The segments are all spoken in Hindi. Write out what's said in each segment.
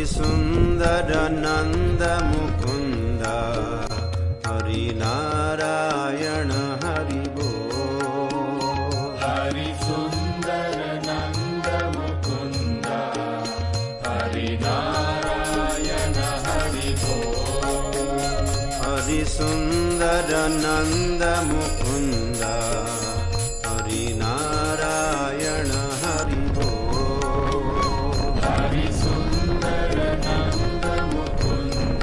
सुंदर नंद मुकुंद हरि नारायण हरि बोल। हरि सुंदर नंद मुकुंद हरि नारायण हरि बोल। हरि सुंदर नंद मुकुंद हरि नारायण हरि बोल। हरि सुंदर नंद मुकुंद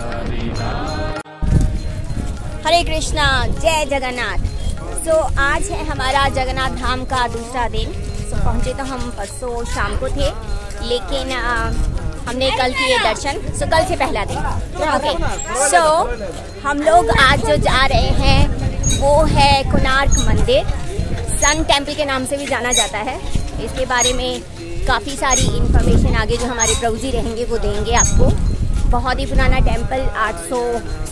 हरि नारायण। हरे कृष्णा, जय जगन्नाथ। सो आज है हमारा जगन्नाथ धाम का दूसरा दिन। पहुंचे तो हम परसों शाम को थे, लेकिन हमने कल किए दर्शन। कल से पहला दिन। ओके, सो हम लोग आज जो जा रहे हैं वो है कोणार्क मंदिर। सन टेम्पल के नाम से भी जाना जाता है। इसके बारे में काफ़ी सारी इंफॉर्मेशन आगे जो हमारे प्रभु जी रहेंगे वो देंगे आपको। बहुत ही पुराना टेम्पल, 800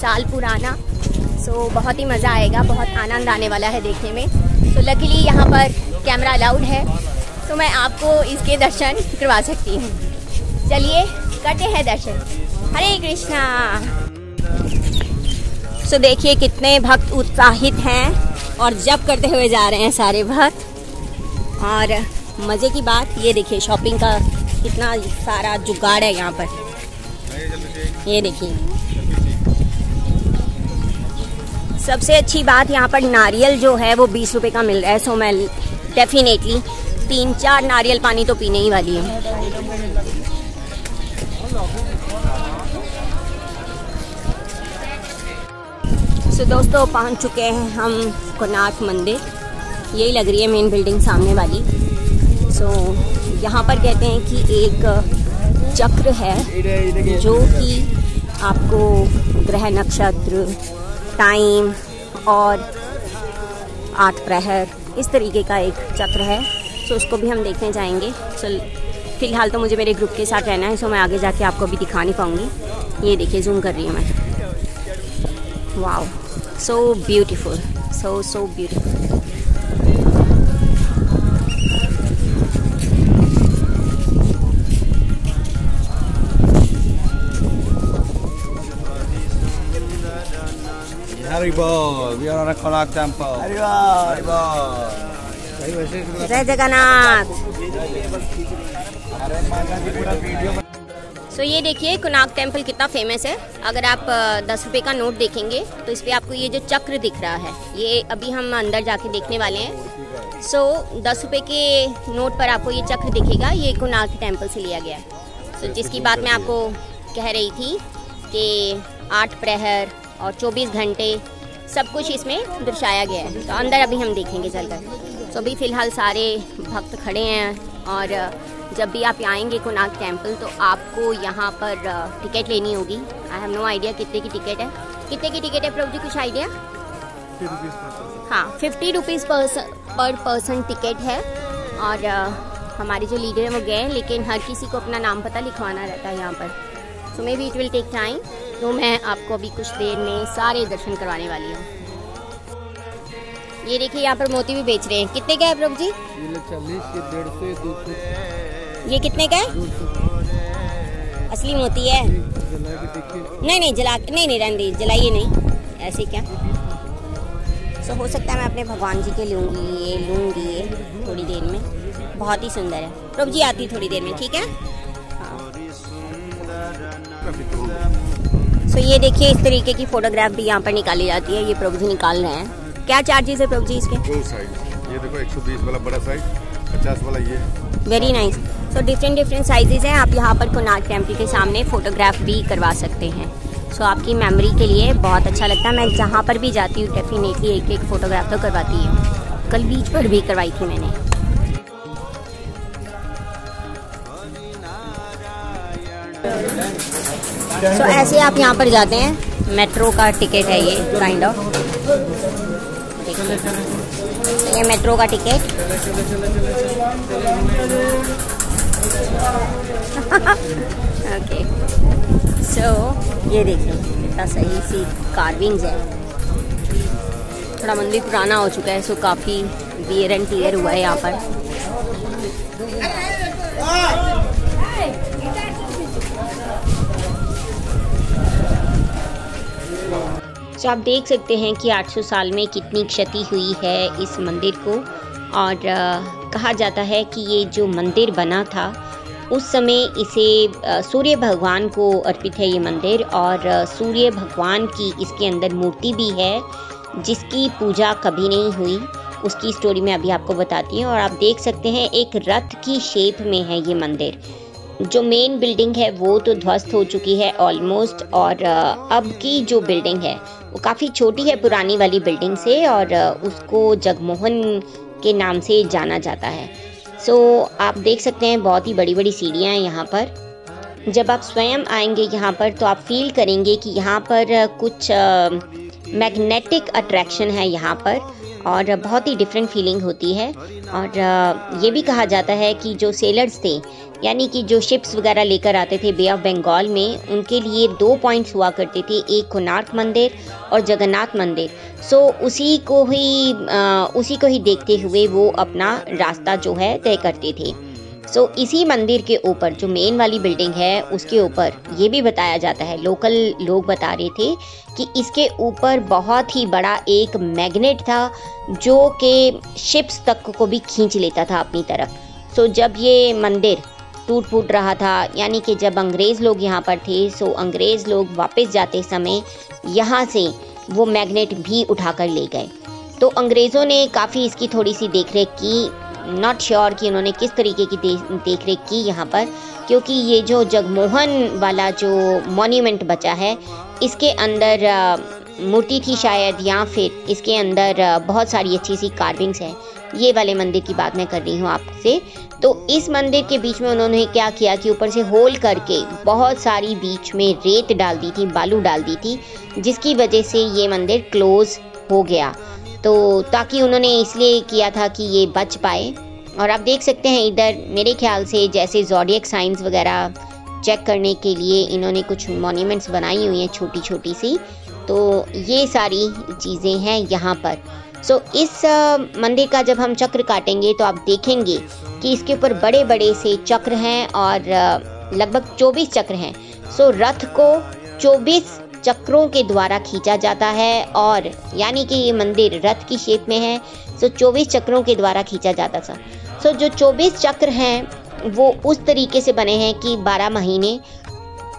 साल पुराना। सो बहुत ही मज़ा आएगा, बहुत आनंद आने वाला है देखने में। तो लकीली यहाँ पर कैमरा अलाउड है, तो मैं आपको इसके दर्शन करवा सकती हूँ। चलिए करते हैं दर्शन। हरे कृष्णा। सो देखिए कितने भक्त उत्साहित हैं और जप करते हुए जा रहे हैं सारे भक्त। और मज़े की बात ये देखिए, शॉपिंग का कितना सारा जुगाड़ है यहाँ पर। ये देखिए, सबसे अच्छी बात यहाँ पर नारियल जो है वो 20 रुपए का मिल रहा है। सो मैं डेफिनेटली 3-4 नारियल पानी तो पीने ही वाली हूँ। सो दोस्तों पहुँच चुके हैं हम कोणार्क मंदिर। यही लग रही है मेन बिल्डिंग सामने वाली। सो यहाँ पर कहते हैं कि एक चक्र है जो कि आपको ग्रह नक्षत्र, टाइम और 8 प्रहर, इस तरीके का एक चक्र है। सो उसको भी हम देखने जाएंगे। सो फिलहाल तो मुझे मेरे ग्रुप के साथ रहना है, सो मैं आगे जाके आपको भी दिखा नहीं पाऊँगी। ये देखिए, जूम कर रही हूँ मैं। Wow, so beautiful, so beautiful. Haribol, we are on a Konark temple. Haribol. जय जगन्नाथ। सो ये देखिए कोणार्क टेम्पल कितना फेमस है। अगर आप 10 रुपये का नोट देखेंगे तो इस पर आपको ये जो चक्र दिख रहा है, ये अभी हम अंदर जाके देखने वाले हैं। सो 10 रुपये के नोट पर आपको ये चक्र दिखेगा। ये कोणार्क टेम्पल से लिया गया है। सो जिसकी बात मैं आपको कह रही थी कि 8 प्रहर और 24 घंटे सब कुछ इसमें दर्शाया गया है। तो अंदर अभी हम देखेंगे चलकर। तो अभी फ़िलहाल सारे भक्त खड़े हैं, और जब भी आप आएंगे कोणार्क टेम्पल तो आपको यहाँ पर टिकट लेनी होगी। आई हैव नो आइडिया कितने की टिकट है। कितने की टिकट है प्रभु जी, कुछ आइडिया? हाँ, 50 रुपीज़ पर पर्सन टिकट है। और हमारे जो लीडर हैं वो गए, लेकिन हर किसी को अपना नाम पता लिखवाना रहता है यहाँ पर। So maybe it will take time. तो मैं आपको अभी कुछ देर में सारे दर्शन करवाने वाली हूँ। ये देखिए, यहाँ पर मोती भी बेच रहे हैं। कितने का है प्रभु जी? 40, 150, 200। ये कितने का है? असली मोती है? नहीं जला, नहीं रहने दीजिए, जलाइए नहीं। ऐसे क्या? सो हो सकता है मैं अपने भगवान जी के लूँगी ये थोड़ी देर में। बहुत ही सुंदर है। प्रभु जी आती थोड़ी देर में, ठीक है? हाँ। सो ये देखिए, इस तरीके की फोटोग्राफ भी यहाँ पर निकाली जाती है। ये प्रभु जी निकाल रहे हैं। क्या चार्जेस है प्रभु जी इसके? 2 साइज। ये देखो 120 वाला बड़ा साइज, 50 वाला ये। Very nice. So different sizes हैं। आप यहाँ पर कोणार्क टेम्पल के सामने फोटोग्राफ भी करवा सकते हैं। सो आपकी मेमोरी के लिए बहुत अच्छा लगता है। मैं जहाँ पर भी जाती हूँ डेफिनेटली एक फोटोग्राफ तो करवाती हूँ। कल बीच पर भी करवाई थी मैंने। सो ऐसे आप यहाँ पर जाते हैं। मेट्रो का टिकट है ये, काइंड ऑफ। ये मेट्रो का टिकट। ओके, सो ये देखिए कितना सही सी कार्विंग्स है। थोड़ा मंदिर पुराना हो चुका है, सो काफ़ी वियर एंड टियर हुआ है यहाँ पर। सो आप देख सकते हैं कि 800 साल में कितनी क्षति हुई है इस मंदिर को। और कहा जाता है कि ये जो मंदिर बना था उस समय इसे सूर्य भगवान को अर्पित है ये मंदिर, और सूर्य भगवान की इसके अंदर मूर्ति भी है जिसकी पूजा कभी नहीं हुई। उसकी स्टोरी मैं अभी आपको बताती हूँ। और आप देख सकते हैं एक रथ की शेप में है ये मंदिर। जो मेन बिल्डिंग है वो तो ध्वस्त हो चुकी है ऑलमोस्ट, और अब की जो बिल्डिंग है वो काफ़ी छोटी है पुरानी वाली बिल्डिंग से, और उसको जगमोहन के नाम से जाना जाता है। सो आप देख सकते हैं बहुत ही बड़ी बड़ी सीढ़ियाँ हैं यहाँ पर। जब आप स्वयं आएंगे यहाँ पर तो आप फील करेंगे कि यहाँ पर कुछ मैग्नेटिक अट्रैक्शन है यहाँ पर, और बहुत ही डिफरेंट फीलिंग होती है। और ये भी कहा जाता है कि जो सेलर्स थे, यानी कि जो शिप्स वगैरह लेकर आते थे बे ऑफ बंगाल में, उनके लिए 2 पॉइंट्स हुआ करते थे, एक कोणार्क मंदिर और जगन्नाथ मंदिर। सो उसी को ही देखते हुए वो अपना रास्ता जो है तय करते थे। सो इसी मंदिर के ऊपर जो मेन वाली बिल्डिंग है उसके ऊपर ये भी बताया जाता है, लोकल लोग बता रहे थे कि इसके ऊपर बहुत ही बड़ा एक मैग्नेट था जो कि शिप्स तक को भी खींच लेता था अपनी तरफ। सो जब ये मंदिर टूट फूट रहा था, यानी कि जब अंग्रेज़ लोग यहाँ पर थे, सो अंग्रेज़ लोग वापस जाते समय यहाँ से वो मैग्नेट भी उठाकर ले गए। तो अंग्रेज़ों ने काफ़ी इसकी थोड़ी सी देखरेख की, नॉट श्योर कि उन्होंने किस तरीके की देखरेख की यहाँ पर, क्योंकि ये जो जगमोहन वाला जो मॉन्यूमेंट बचा है इसके अंदर मूर्ति थी शायद, या फिर इसके अंदर बहुत सारी अच्छी सी कार्विंग्स हैं। ये वाले मंदिर की बात मैं कर रही हूँ आपसे। तो इस मंदिर के बीच में उन्होंने क्या किया कि ऊपर से होल करके बहुत सारी बीच में रेत डाल दी थी, बालू डाल दी थी, जिसकी वजह से ये मंदिर क्लोज हो गया। तो ताकि उन्होंने इसलिए किया था कि ये बच पाए। और आप देख सकते हैं इधर मेरे ख्याल से जैसे ज़ोडिएक साइंस वगैरह चेक करने के लिए इन्होंने कुछ मॉन्यूमेंट्स बनाई हुई हैं छोटी छोटी सी। तो ये सारी चीज़ें हैं यहाँ पर। सो इस मंदिर का जब हम चक्र काटेंगे तो आप देखेंगे कि इसके ऊपर बड़े बड़े से चक्र हैं और लगभग 24 चक्र हैं। सो रथ को 24 चक्रों के द्वारा खींचा जाता है, और यानी कि ये मंदिर रथ की शेप में है। सो 24 चक्रों के द्वारा खींचा जाता था। सो जो 24 चक्र हैं वो उस तरीके से बने हैं कि 12 महीने,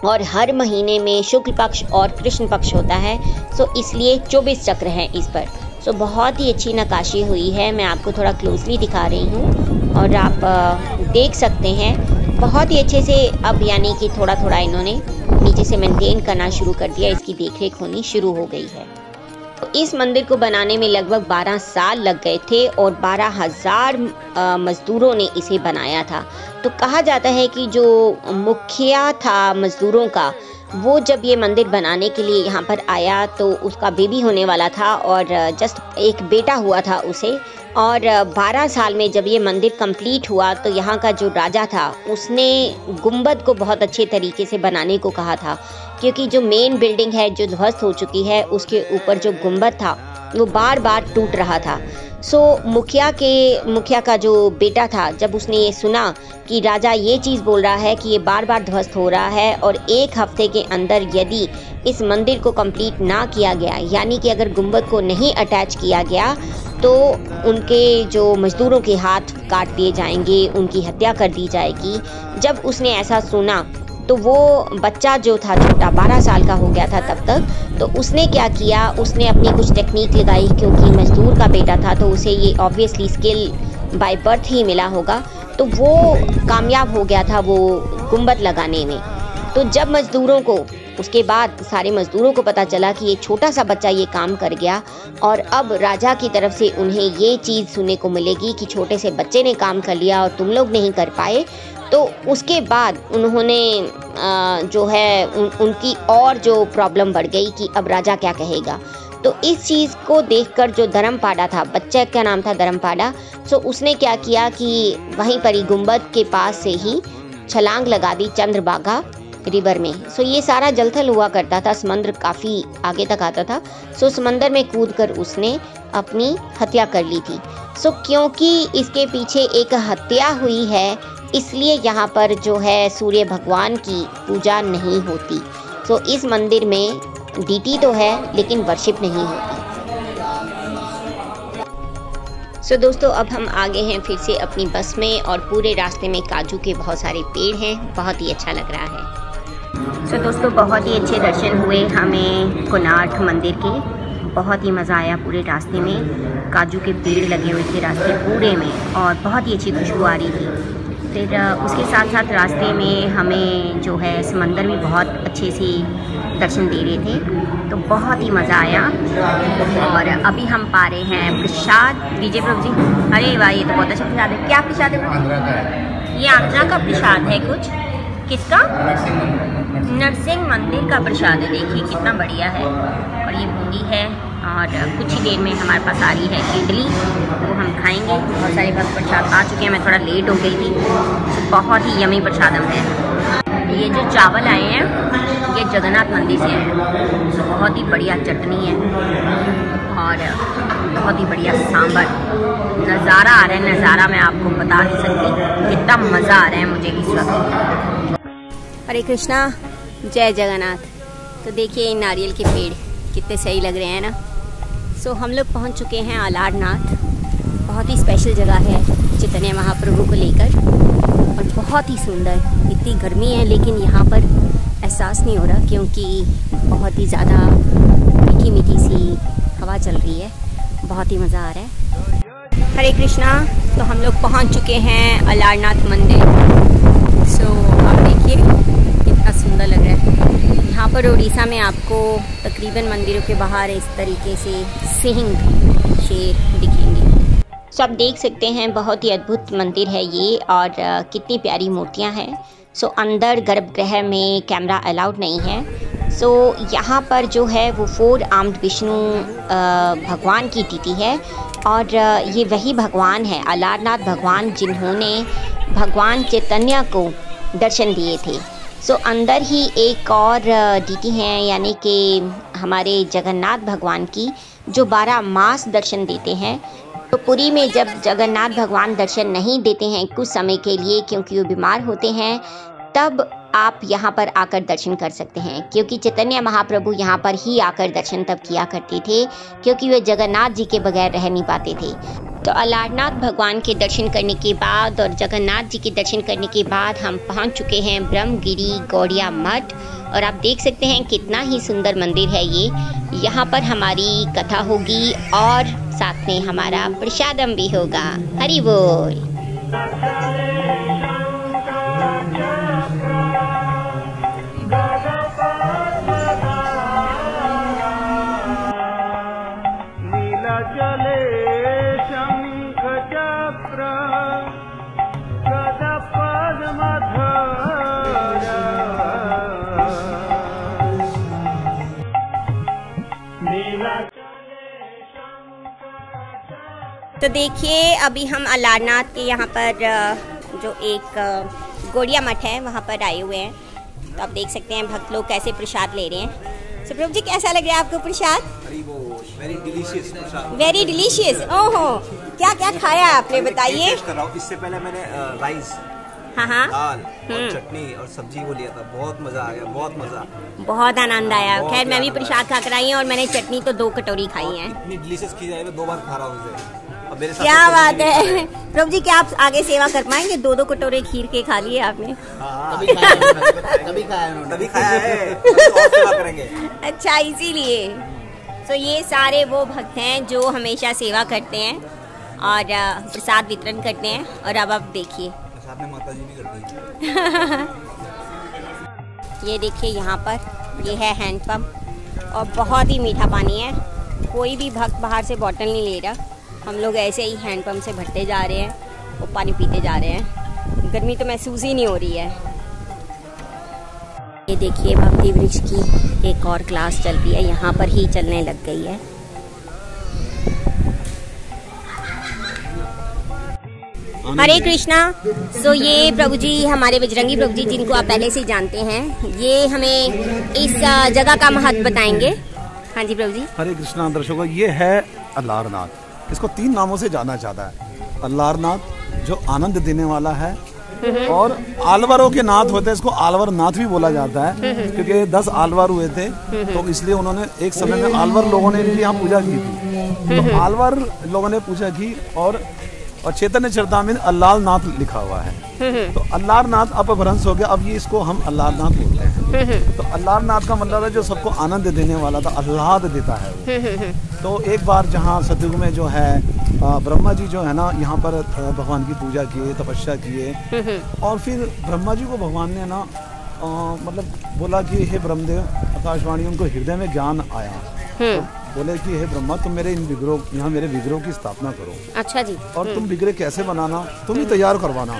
और हर महीने में शुक्ल पक्ष और कृष्ण पक्ष होता है। सो इसलिए 24 चक्र हैं इस पर। सो बहुत ही अच्छी नक्काशी हुई है। मैं आपको थोड़ा क्लोजली दिखा रही हूँ और आप देख सकते हैं बहुत ही अच्छे से। अब यानी कि थोड़ा थोड़ा इन्होंने नीचे से मेंटेन करना शुरू कर दिया, इसकी देखरेख होनी शुरू हो गई है। तो इस मंदिर को बनाने में लगभग 12 साल लग गए थे और 12,000 मजदूरों ने इसे बनाया था। तो कहा जाता है कि जो मुखिया था मजदूरों का, वो जब ये मंदिर बनाने के लिए यहाँ पर आया तो उसका बेबी होने वाला था और जस्ट एक बेटा हुआ था उसे। और 12 साल में जब ये मंदिर कंप्लीट हुआ तो यहाँ का जो राजा था उसने गुंबद को बहुत अच्छे तरीके से बनाने को कहा था, क्योंकि जो मेन बिल्डिंग है जो ध्वस्त हो चुकी है उसके ऊपर जो गुंबद था वो बार बार टूट रहा था। सो मुखिया का जो बेटा था, जब उसने ये सुना कि राजा ये चीज़ बोल रहा है कि ये बार बार ध्वस्त हो रहा है और 1 हफ्ते के अंदर यदि इस मंदिर को कंप्लीट ना किया गया, यानी कि अगर गुंबद को नहीं अटैच किया गया तो उनके जो मजदूरों के हाथ काट दिए जाएंगे, उनकी हत्या कर दी जाएगी। जब उसने ऐसा सुना तो वो बच्चा जो था छोटा 12 साल का हो गया था तब तक, तो उसने क्या किया, उसने अपनी कुछ टेक्निक लगाई, क्योंकि मजदूर का बेटा था तो उसे ये ऑब्वियसली स्किल बाय बर्थ ही मिला होगा। तो वो कामयाब हो गया था वो गुंबद लगाने में। तो जब मजदूरों को, उसके बाद सारे मजदूरों को पता चला कि ये छोटा सा बच्चा ये काम कर गया और अब राजा की तरफ से उन्हें ये चीज़ सुनने को मिलेगी कि छोटे से बच्चे ने काम कर लिया और तुम लोग नहीं कर पाए, तो उसके बाद उन्होंने जो है उनकी और जो प्रॉब्लम बढ़ गई कि अब राजा क्या कहेगा। तो इस चीज़ को देखकर जो धर्मपाड़ा था, बच्चे का नाम था धर्मपाड़ा, सो उसने क्या किया कि वहीं पर ही गुंबद के पास से ही छलांग लगा दी चंद्रभागा रिवर में। सो ये सारा जलथल हुआ करता था, समंदर काफ़ी आगे तक आता था। सो समंदर में कूदकर उसने अपनी हत्या कर ली थी। सो क्योंकि इसके पीछे एक हत्या हुई है, इसलिए यहाँ पर जो है सूर्य भगवान की पूजा नहीं होती। सो इस मंदिर में डीटी तो है लेकिन वर्शिप नहीं होती। सो दोस्तों, अब हम आगे हैं फिर से अपनी बस में और पूरे रास्ते में काजू के बहुत सारे पेड़ हैं, बहुत ही अच्छा लग रहा है। सो दोस्तों, बहुत ही अच्छे दर्शन हुए हमें कोणार्क मंदिर के, बहुत ही मज़ा आया पूरे रास्ते में। काजू के पेड़ लगे हुए थे रास्ते पूरे में और बहुत ही अच्छी खुशबू आ रही थी। फिर उसके साथ साथ रास्ते में हमें जो है समंदर भी बहुत अच्छे से दर्शन दे रहे थे, तो बहुत ही मज़ा आया। और अभी हम पा रहे हैं प्रसाद। विजय प्रभु जी, अरे वाह, ये तो बहुत अच्छा प्रसाद है। क्या प्रसाद है प्रभु जी? ये आंध्रा का प्रसाद है कुछ। किसका? नरसिंह मंदिर का प्रसाद है। देखिए कितना बढ़िया है। और ये बूंदी है और कुछ ही देर में हमारे पास आ रही है इडली, वो हम खाएंगे। बहुत सारे भक्त प्रसाद आ चुके हैं, मैं थोड़ा लेट हो गई थी। तो बहुत ही यमी प्रसादम है। ये जो चावल आए हैं ये जगन्नाथ मंदिर से है। तो बहुत ही बढ़िया चटनी है और बहुत ही बढ़िया सांभर। नज़ारा आ रहा है, नज़ारा मैं आपको बता नहीं सकती कितना मज़ा आ रहा है मुझे इस वक्त। हरे कृष्णा, जय जगन्नाथ। तो देखिए नारियल के पेड़ कितने सही लग रहे हैं ना। सो हम लोग पहुंच चुके हैं अलारनाथ। बहुत ही स्पेशल जगह है चैतन्य महाप्रभु को लेकर और बहुत ही सुंदर। इतनी गर्मी है लेकिन यहाँ पर एहसास नहीं हो रहा क्योंकि बहुत ही ज़्यादा मीठी मीठी सी हवा चल रही है। बहुत ही मज़ा आ रहा है। हरे कृष्णा। तो हम लोग पहुँच चुके हैं अलारनाथ मंदिर। सो आप देखिए कितना सुंदर लग रहा है। यहाँ पर उड़ीसा में आपको तकरीबन मंदिरों के बाहर इस तरीके से सिंह शेर दिखेंगे। सो आप देख सकते हैं बहुत ही अद्भुत मंदिर है ये और कितनी प्यारी मूर्तियाँ हैं। सो अंदर गर्भगृह में कैमरा अलाउड नहीं है। सो यहाँ पर जो है वो 4 आर्म्ड विष्णु भगवान की तिथि है और ये वही भगवान है अलारनाथ भगवान जिन्होंने भगवान चैतन्य को दर्शन दिए थे। सो अंदर ही एक और डीटी हैं यानी कि हमारे जगन्नाथ भगवान की जो 12 मास दर्शन देते हैं। तो पुरी में जब जगन्नाथ भगवान दर्शन नहीं देते हैं कुछ समय के लिए क्योंकि वो बीमार होते हैं, तब आप यहाँ पर आकर दर्शन कर सकते हैं क्योंकि चैतन्य महाप्रभु यहाँ पर ही आकर दर्शन तब किया करते थे क्योंकि वे जगन्नाथ जी के बगैर रह नहीं पाते थे। तो अलारनाथ भगवान के दर्शन करने के बाद और जगन्नाथ जी के दर्शन करने के बाद हम पहुँच चुके हैं ब्रह्मगिरी गौड़िया मठ और आप देख सकते हैं कितना ही सुंदर मंदिर है ये। यहाँ पर हमारी कथा होगी और साथ में हमारा प्रसादम भी होगा। हरि बोल। तो देखिए अभी हम अलारनाथ के यहाँ पर जो एक गौड़िया मठ है वहाँ पर आए हुए हैं। तो आप देख सकते हैं भक्त लोग कैसे प्रसाद ले रहे हैं। सो प्रभु जी कैसा लग रहा है आपको प्रसाद? Very delicious prasad. Very delicious. ओहो, क्या क्या खाया आपने बताइए? इससे पहले मैंने राइस, हाँ, दाल और चटनी और सब्जी को लिया था। बहुत मजा आ गया, बहुत मजा, बहुत आनंद आया। खैर मैं भी प्रसाद खा कर आई हूँ और मैंने चटनी तो 2 कटोरी खाई है। इतनी डिलीशियस खीर आई, मैं 2 बार खा रहा हूँ। क्या बात है प्रभु जी, क्या आप आगे सेवा कर पाएंगे? 2 कटोरे खीर के खा लिए आपने? तभी खाया है, और सेवा करेंगे। अच्छा, इसीलिए। तो ये सारे वो भक्त हैं जो हमेशा सेवा करते हैं और प्रसाद वितरण करते हैं। और अब आप देखिए प्रसाद में माता जी भी करती है। ये देखिए यहाँ पर ये है हैंडपम्प और बहुत ही मीठा पानी है। कोई भी भक्त बाहर से बॉटल नहीं ले रहा, हम लोग ऐसे ही हैंडपम्प से भरते जा रहे हैं और पानी पीते जा रहे हैं। गर्मी तो महसूस ही नहीं हो रही है। ये देखिए भक्ति वृक्ष की एक और क्लास चल रही है, यहाँ पर ही चलने लग गई है। हरे कृष्णा। सो ये प्रभु जी हमारे बजरंगी प्रभु जी जिनको आप पहले से जानते हैं, ये हमें इस जगह का महत्व बताएंगे। हाँ जी प्रभु जी। हरे कृष्णा दर्शकों, ये है अलारनाथ। इसको 3 नामों से जाना जाता है। अलारनाथ जो आनंद देने वाला है, और आलवरों के नाथ होते हैं, इसको आलवर नाथ भी बोला जाता है क्योंकि 10 आलवर हुए थे, तो इसलिए उन्होंने एक समय में आलवर लोगों ने इनकी यहाँ पूजा की थी। तो आलवर लोगों ने पूजा की और चैतन्य चरितामृत अल्लाह नाथ लिखा हुआ है। तो अल्लाह नाथ अपभ्रंश हो गया, अब ये इसको हम अल्लाह नाथ बोलते हैं। तो अल्लाह नाथ का मतलब है जो सबको आनंद देने वाला था, आह्लाद देता है वो। तो एक बार जहाँ सतयुग में जो है ब्रह्मा जी जो है ना यहाँ पर भगवान की पूजा किए, तपस्या किए, और फिर ब्रह्मा जी को भगवान ने ना मतलब बोला कि हे ब्रह्मदेव, आकाशवाणी उनको हृदय में ज्ञान आया, तो बोले कि हे ब्रह्मा तुम मेरे इन विग्रह यहाँ मेरे विग्रह की स्थापना करो। अच्छा जी। और तुम विग्रह कैसे बनाना, तुम ही तैयार करवाना।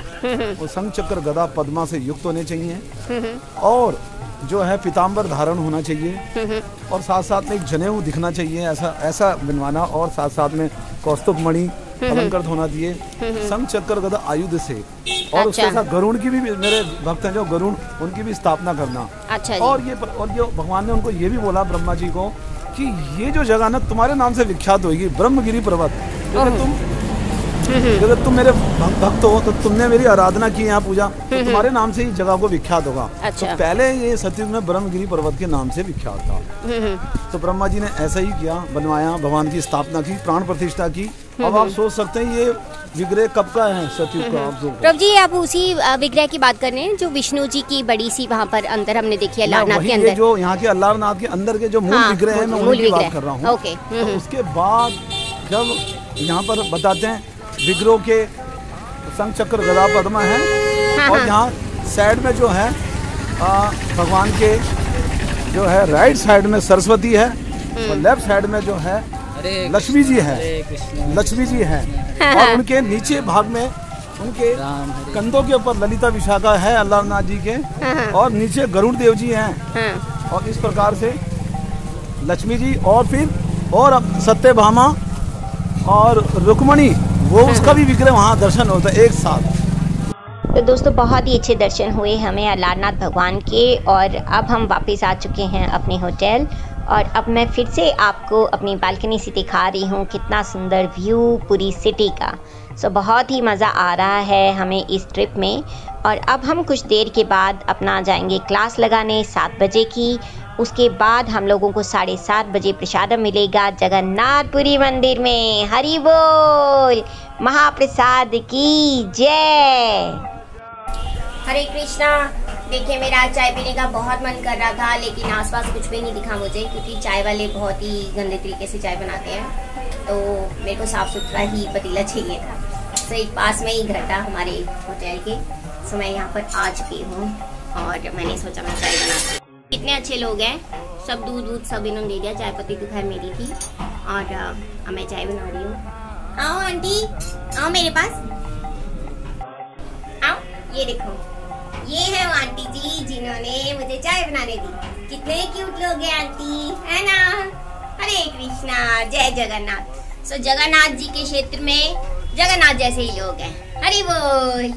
वो शंख चक्र गदा पद्मा से युक्त होने चाहिए और जो है पीताम्बर धारण होना चाहिए और साथ साथ में एक जनेऊ दिखना चाहिए, ऐसा बनवाना, और साथ साथ में कौस्तुभ मणि अलंकृत होना चाहिए, शंख चक्र गदा आयुध से। और उसके साथ गरुड़ की भी, मेरे भक्त हैं जो गरुड़, उनकी भी स्थापना करना। अच्छा। और ये भगवान ने उनको ये भी बोला ब्रह्मा जी को कि ये जो जगह ना तुम्हारे नाम से विख्यात होगी, ब्रह्मगिरी पर्वत। अगर तुम मेरे भक्त हो तो तुमने मेरी आराधना की यहाँ पूजा, तो तुम्हारे नाम से ही जगह को विख्यात होगा। अच्छा। तो पहले ये सतयुग में ब्रह्मगिरी पर्वत के नाम से विख्यात था। तो ब्रह्मा जी ने ऐसा ही किया, बनवाया, भगवान की स्थापना की, प्राण प्रतिष्ठा की। अब आप सोच सकते हैं ये विग्रह कब का है, सतयुग का। प्रभु जी आप उसी विग्रह की बात कर रहे हैं जो विष्णु जी की बड़ी सी वहाँ पर अंदर हमने देखी है, अल्लाहनाथ के अंदर, जो यहाँ के अल्लाहनाथ के अंदर के जो मूल विग्रह है, मैं उनकी बात कर रहा हूँ। ओके। तो उसके बाद जब यहाँ पर बताते हैं विग्रह के शंख चक्र गदा पद्मा है, और यहाँ साइड में जो है भगवान के जो है राइट साइड में सरस्वती है और लेफ्ट साइड में जो है लक्ष्मी जी है, लक्ष्मी जी है। और उनके नीचे भाग में उनके कंधों के ऊपर ललिता विशाखा है अल्लाहनाथ जी के, और नीचे गरुड़ देव जी हैं। और इस प्रकार से लक्ष्मी जी और फिर और सत्यभामा और रुक्मणी, वो उसका भी विग्रह वहाँ दर्शन होता है एक साथ। तो दोस्तों बहुत ही अच्छे दर्शन हुए हमें अल्लाहनाथ भगवान के, और अब हम वापस आ चुके हैं अपने होटल। और अब मैं फिर से आपको अपनी बालकनी से दिखा रही हूँ कितना सुंदर व्यू पूरी सिटी का। सो बहुत ही मज़ा आ रहा है हमें इस ट्रिप में। और अब हम कुछ देर के बाद अपना जाएंगे क्लास लगाने 7 बजे की। उसके बाद हम लोगों को 7:30 बजे प्रसादम मिलेगा जगन्नाथपुरी मंदिर में। हरि बोल, महाप्रसाद की जय। हरे कृष्णा। देखिए मेरा चाय पीने का बहुत मन कर रहा था, लेकिन आसपास कुछ भी नहीं दिखा मुझे, क्योंकि चाय वाले बहुत ही गंदे तरीके से चाय बनाते हैं। तो मेरे को साफ़ सुथरा ही पतीला चाहिए था। तो एक पास में ही घर था हमारे होटल के। सो मैं यहाँ पर आ चुकी हूँ और मैंने सोचा मैं चाय बनाती हूँ। कितने अच्छे लोग हैं, सब दूध सब इन्होंने दे दिया, चाय पत्ती तो खैर मेरी थी। और अब मैं चाय बना रही हूँ। आओ आंटी, आओ मेरे पास आओ। ये देखो, ये है वो आंटी जी जिन्होंने मुझे चाय बनाने दी। कितने क्यूट लोग हैं आंटी, है ना। हरे कृष्णा, जय जगन्नाथ। सो जगन्नाथ जी के क्षेत्र में जगन्नाथ जैसे ही लोग हैं। हरि बोल।